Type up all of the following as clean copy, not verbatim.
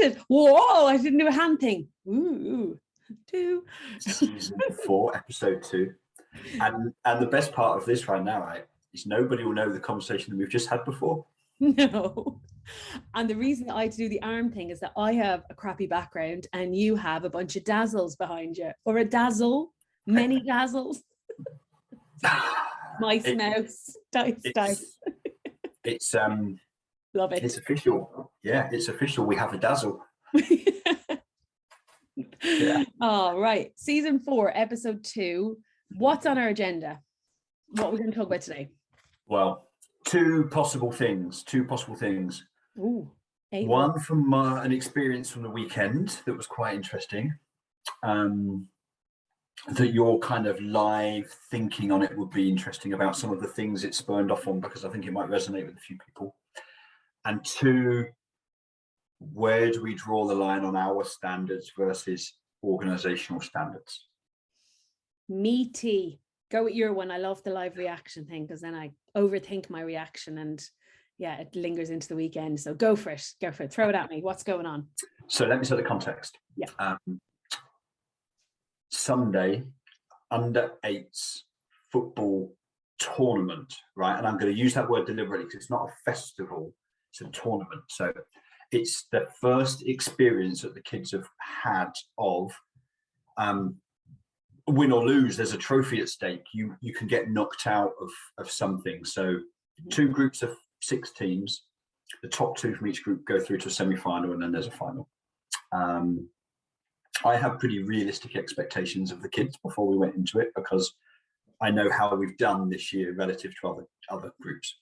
excited. Whoa, I didn't do a hand thing. Ooh, 2. Season 4, episode 2. And the best part of this right now, right, is nobody will know the conversation that we've just had before. No. And the reason that I had to do the arm thing is that I have a crappy background and you have a bunch of dazzles behind you. Or a dazzle. Many dazzles. Mice, mouse, dice. It's love it. It's official. Yeah, it's official. We have a dazzle. Yeah. All right. Season 4, episode 2. What's on our agenda? What are we going to talk about today? Well, two possible things. Ooh, one from an experience from the weekend that was quite interesting. That your kind of live thinking on it would be interesting about some of the things it spurned off on, because I think it might resonate with a few people. And 2, where do we draw the line on our standards versus organizational standards? Meaty. Go with your one. I love the live reaction thing because then I overthink my reaction and yeah, it lingers into the weekend. So go for it. Throw it at me. What's going on? So let me set the context. Yeah. Sunday, under 8s football tournament, right? And I'm going to use that word deliberately because it's not a festival, it's a tournament. So it's the first experience that the kids have had of win or lose. There's a trophy at stake. You can get knocked out of something. So 2 groups of 6 teams, the top 2 from each group go through to a semi-final, and then there's a final. I have pretty realistic expectations of the kids before we went into it, because I know how we've done this year relative to other groups.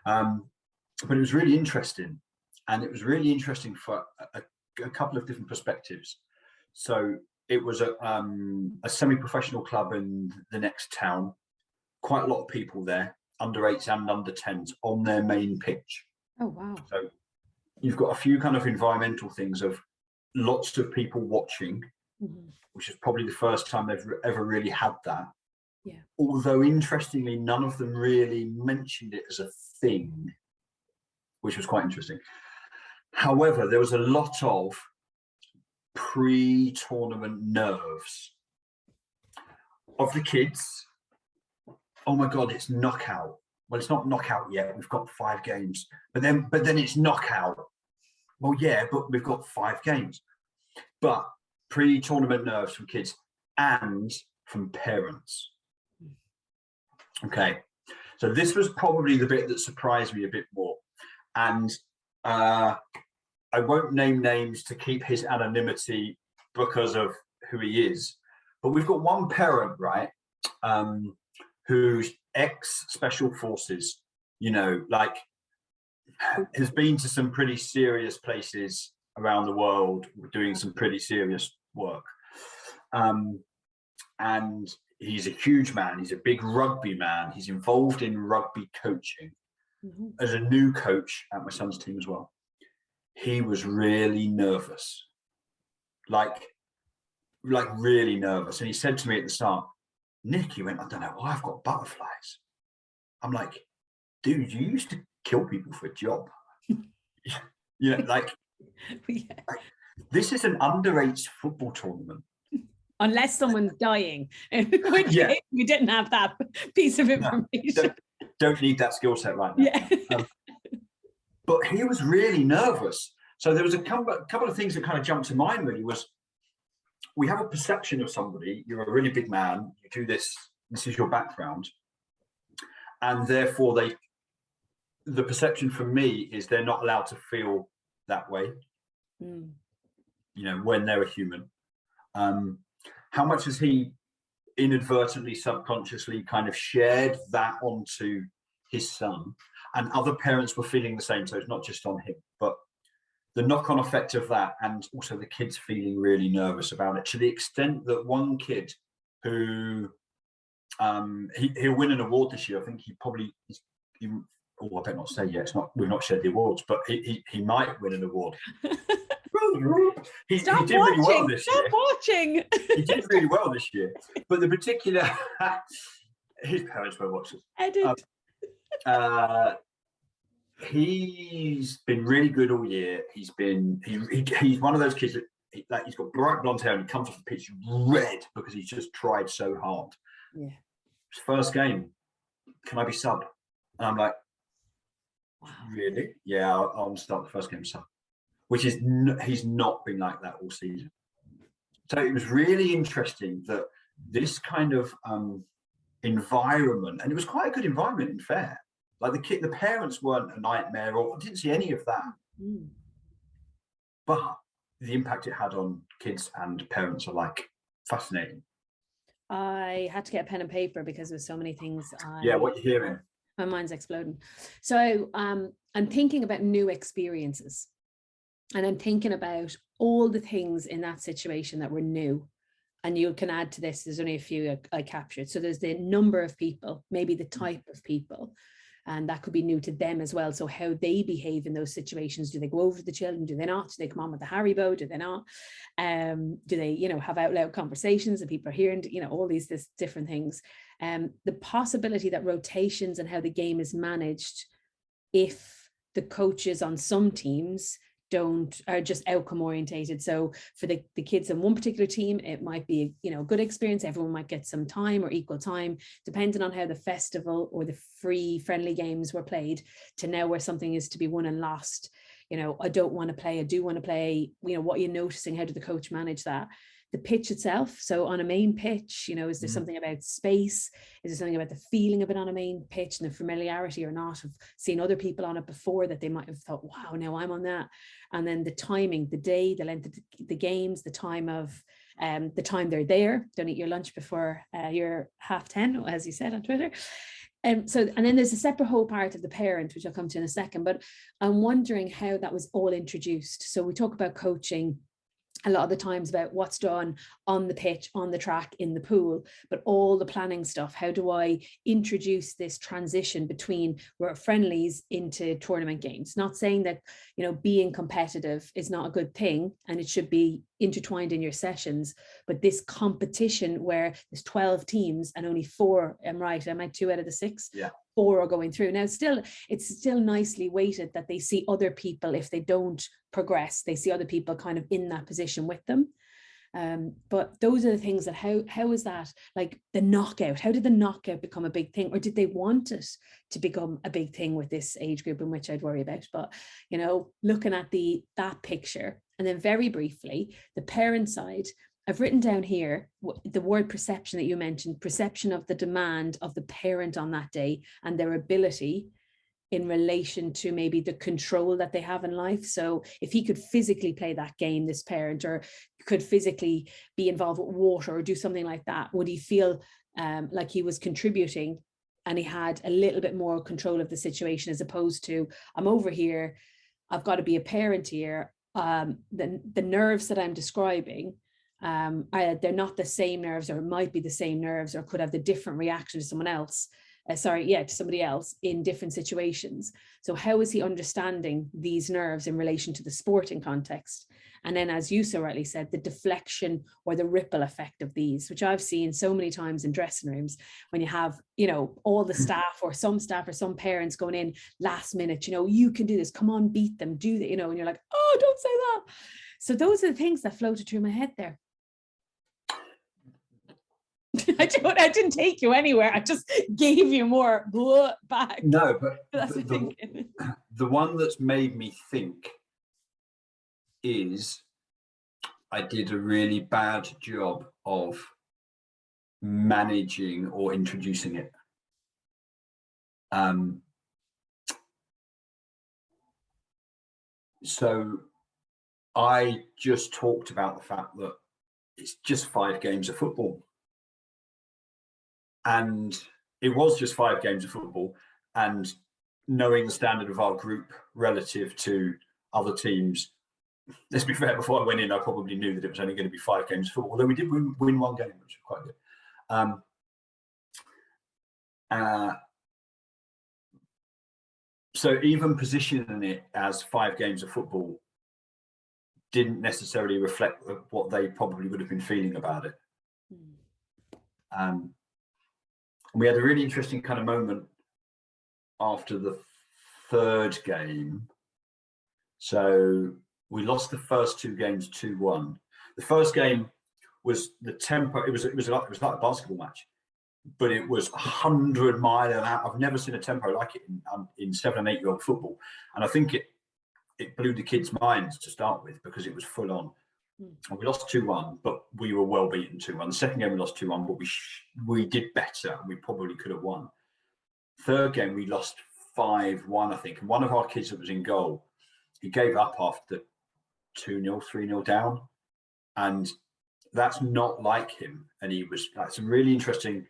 But it was really interesting, and it was really interesting for a couple of different perspectives. So it was a semi-professional club in the next town, quite a lot of people there, under 8s and under 10s on their main pitch. Oh, wow. So you've got a few kind of environmental things of lots of people watching, which is probably the first time they've ever really had that. Yeah. Although interestingly, none of them really mentioned it as a thing, which was quite interesting. However, there was a lot of pre-tournament nerves of the kids. Oh my God, it's knockout. Well, it's not knockout yet. We've got 5 games, but then it's knockout. Well, yeah, but we've got 5 games. But pre-tournament nerves from kids and from parents. Okay, so this was probably the bit that surprised me a bit more. And I won't name names to keep his anonymity because of who he is. But we've got one parent, right, who's ex-special forces, like has been to some pretty serious places around the world doing some pretty serious work. And he's a huge man. He's a big rugby man. He's involved in rugby coaching as a new coach at my son's team as well. He was really nervous, like really nervous. And he said to me at the start, Nick, he went, I don't know why I've got butterflies. I'm like, dude, you used to kill people for a job. Like this is an under-8s football tournament. Unless someone's dying, in which case we didn't have that piece of information. Don't need that skill set right now. Yeah. But he was really nervous. So there was a couple of things that kind of jumped to mind really was, we have a perception of somebody, you're a really big man, you do this is your background. And therefore the perception for me is they're not allowed to feel that way, when they're a human. How much has he inadvertently, subconsciously kind of shared that onto his son? And other parents were feeling the same, so it's not just on him, but the knock-on effect of that, and also the kids feeling really nervous about it, to the extent that one kid who he'll win an award this year. I think I better not say yet. We've not shared the awards, but he might win an award. He did really well this year. Stop watching. He did really well this year, but the particular his parents were watching. Edit. He's been really good all year. He's one of those kids that he's got bright blonde hair and he comes off the pitch red because he's just tried so hard. Yeah. His first game, can I be sub? And I'm like, wow, really? Yeah, I'll start the first game sub. Which is he's not been like that all season. So it was really interesting that this kind of environment, and it was quite a good environment in fair. Like the parents weren't a nightmare, or I didn't see any of that. But the impact it had on kids and parents are like fascinating. I had to get a pen and paper because there's so many things. Yeah, what you're hearing. My mind's exploding. So I'm thinking about new experiences. And I'm thinking about all the things in that situation that were new. And you can add to this, there's only a few I captured. So there's the number of people, maybe the type of people, and that could be new to them as well. So how they behave in those situations. Do they go over to the children? Do they not? Do they come on with the Haribo? Do they not? Do they, have out loud conversations and people are hearing, all these different things. The possibility that rotations and how the game is managed, if the coaches on some teams are just outcome orientated. So for the kids in one particular team, it might be a good experience. Everyone might get some time or equal time, depending on how the festival or the free friendly games were played, to now where something is to be won and lost. I don't want to play, I do want to play. What you're noticing, how did the coach manage that? The pitch itself. So on a main pitch, is there something about space? Is there something about the feeling of it on a main pitch and the familiarity or not of seeing other people on it before that they might have thought, wow, now I'm on that. And then the timing, the day, the length of the games, the time they're there. Don't eat your lunch before you're 10:30, as you said on Twitter. And then there's a separate whole part of the parent, which I'll come to in a second, but I'm wondering how that was all introduced. So we talk about coaching a lot of the times about what's done on the pitch, on the track, in the pool, but all the planning stuff. How do I introduce this transition between where friendlies into tournament games? Not saying that, being competitive is not a good thing and it should be intertwined in your sessions, but this competition where there's 12 teams and only 4, am I 2 out of the 6? Yeah. 4 are going through. Now, it's still nicely weighted that they see other people, if they don't progress, they see other people kind of in that position with them. But those are the things that how is that, like the knockout? How did the knockout become a big thing? Or did they want it to become a big thing with this age group, in which I'd worry about? But, looking at that picture, and then very briefly, the parent side, I've written down here the word perception that you mentioned, perception of the demand of the parent on that day and their ability in relation to maybe the control that they have in life. So if he could physically play that game, this parent, or could physically be involved with water or do something like that, would he feel like he was contributing and he had a little bit more control of the situation, as opposed to, I'm over here, I've got to be a parent here. The nerves that I'm describing, they're not the same nerves, or might be the same nerves, or could have the different reaction to someone else. To somebody else in different situations. So how is he understanding these nerves in relation to the sporting context? And then, as you so rightly said, the deflection or the ripple effect of these, which I've seen so many times in dressing rooms, when you have, all the staff or some parents going in last minute, you can do this, come on, beat them, do that, and you're like, oh, don't say that. So those are the things that floated through my head there. I didn't take you anywhere. I just gave you more back. No, but the one that's made me think is I did a really bad job of managing or introducing it. So I just talked about the fact that it's just 5 games of football. And it was just 5 games of football, and knowing the standard of our group relative to other teams, let's be fair, before I went in, I probably knew that it was only going to be 5 games of football, although we did win 1 game, which was quite good. So even positioning it as 5 games of football didn't necessarily reflect what they probably would have been feeling about it. We had a really interesting kind of moment after the third game. So we lost the first 2 games 2-1. The first game was the tempo. It was like a basketball match, but it was 100 mile an hour. I've never seen a tempo like it in 7 and 8 year old football, and I think it blew the kids' minds to start with because it was full on. And we lost 2-1, but we were well beaten 2-1. The second game we lost 2-1, but we did better. We probably could have won. Third game we lost 5-1, I think, and one of our kids that was in goal, he gave up after 2-0, 3-0 down, and that's not like him. And he was like some really interesting,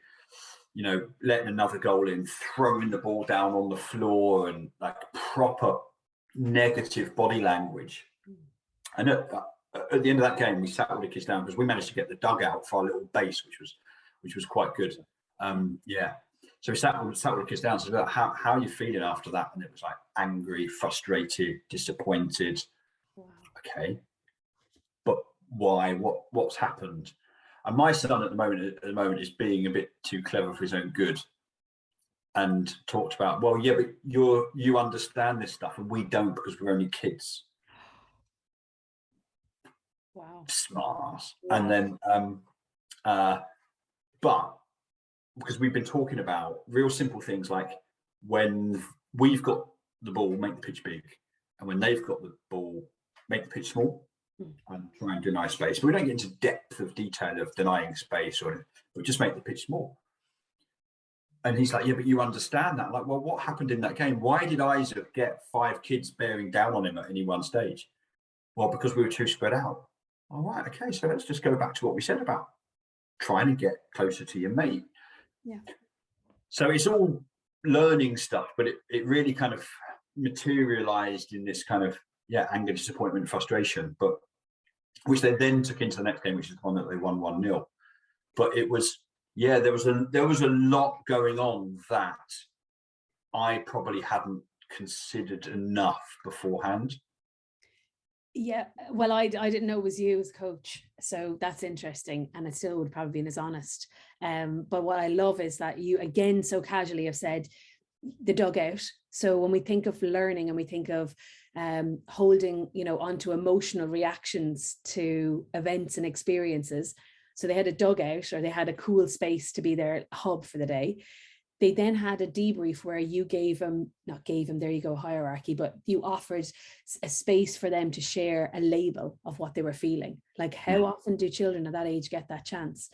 letting another goal in, throwing the ball down on the floor, and like proper negative body language. And at the end of that game, we sat all the kids down because we managed to get the dugout for our little base, which was quite good. So we sat all the kids down. So how are you feeling after that? And it was like angry, frustrated, disappointed. Wow. Okay, but why? What's happened? And my son at the moment is being a bit too clever for his own good, and talked about, well, yeah, but you understand this stuff and we don't because we're only kids. Wow. Smart. Wow. And then but because we've been talking about real simple things like when we've got the ball, make the pitch big, and when they've got the ball, make the pitch small and try and deny space. But we don't get into depth of detail of denying space, but just make the pitch small. And he's like, yeah, but you understand that. I'm like, well, what happened in that game? Why did Isaac get 5 kids bearing down on him at any one stage? Well, because we were too spread out. All right, okay, so let's just go back to what we said about trying to get closer to your mate. Yeah. So it's all learning stuff, but it really kind of materialized in this kind of anger, disappointment, frustration, but which they then took into the next game, which is the one that they won 1-0. But it was there was a lot going on that I probably hadn't considered enough beforehand. Yeah, well, I didn't know it was you as coach, so that's interesting, and it still would probably been as honest. But what I love is that you again so casually have said the dugout. So when we think of learning and we think of holding, onto emotional reactions to events and experiences, so they had a dugout or they had a cool space to be their hub for the day. They then had a debrief where you there you go, hierarchy, but you offered a space for them to share a label of what they were feeling. Like, how often do children at that age get that chance?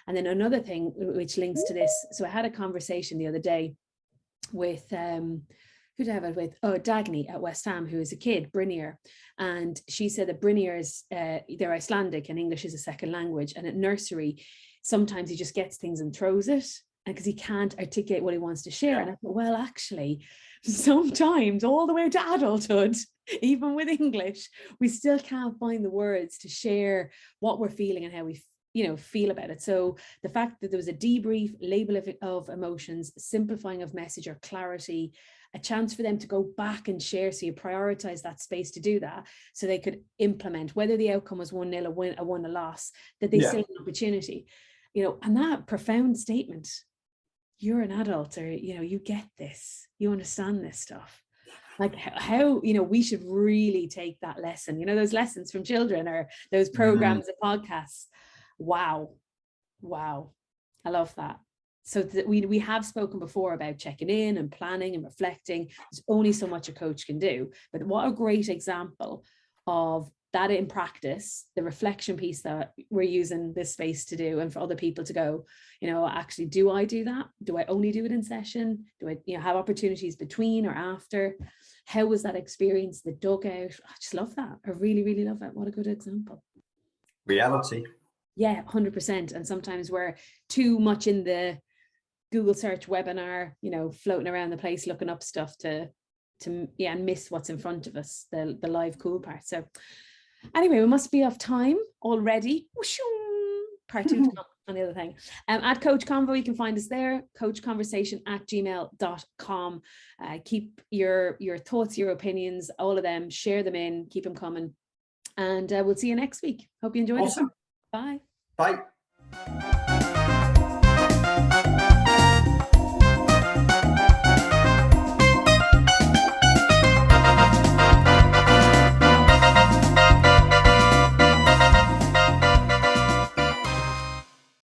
And then another thing which links to this. So I had a conversation the other day with, who did I have it with? Oh, Dagny at West Ham, who is a kid, Brynir. And she said that Brynir is, they're Icelandic and English is a second language. And at nursery, sometimes he just gets things and throws it, because he can't articulate what he wants to share. And I thought, well, actually, sometimes all the way to adulthood, even with English, we still can't find the words to share what we're feeling and how we feel about it. So the fact that there was a debrief, label of emotions, simplifying of message or clarity, a chance for them to go back and share. So you prioritize that space to do that, so they could implement, whether the outcome was 1-0, a win, a loss, that they still had an opportunity, and that profound statement. You're an adult, or you get this, you understand this stuff. Like how we should really take that lesson, those lessons from children or those programs and podcasts. Wow, I love that. So that we have spoken before about checking in and planning and reflecting. There's only so much a coach can do, but what a great example of that in practice, the reflection piece that we're using this space to do, and for other people to go, actually, do I do that? Do I only do it in session? Do I, have opportunities between or after? How was that experience? The dugout? I just love that. I really, really love it. What a good example. Reality. Yeah, 100%. And sometimes we're too much in the Google search webinar, floating around the place, looking up stuff to miss what's in front of us, the live cool part. So anyway, we must be off time already. Part 2 to come on the other thing. At Coach Convo, you can find us there, coachconversation@gmail.com. Keep your thoughts, your opinions, all of them, share them in, keep them coming. And we'll see you next week. Hope you enjoyed it. Awesome. Bye. Bye.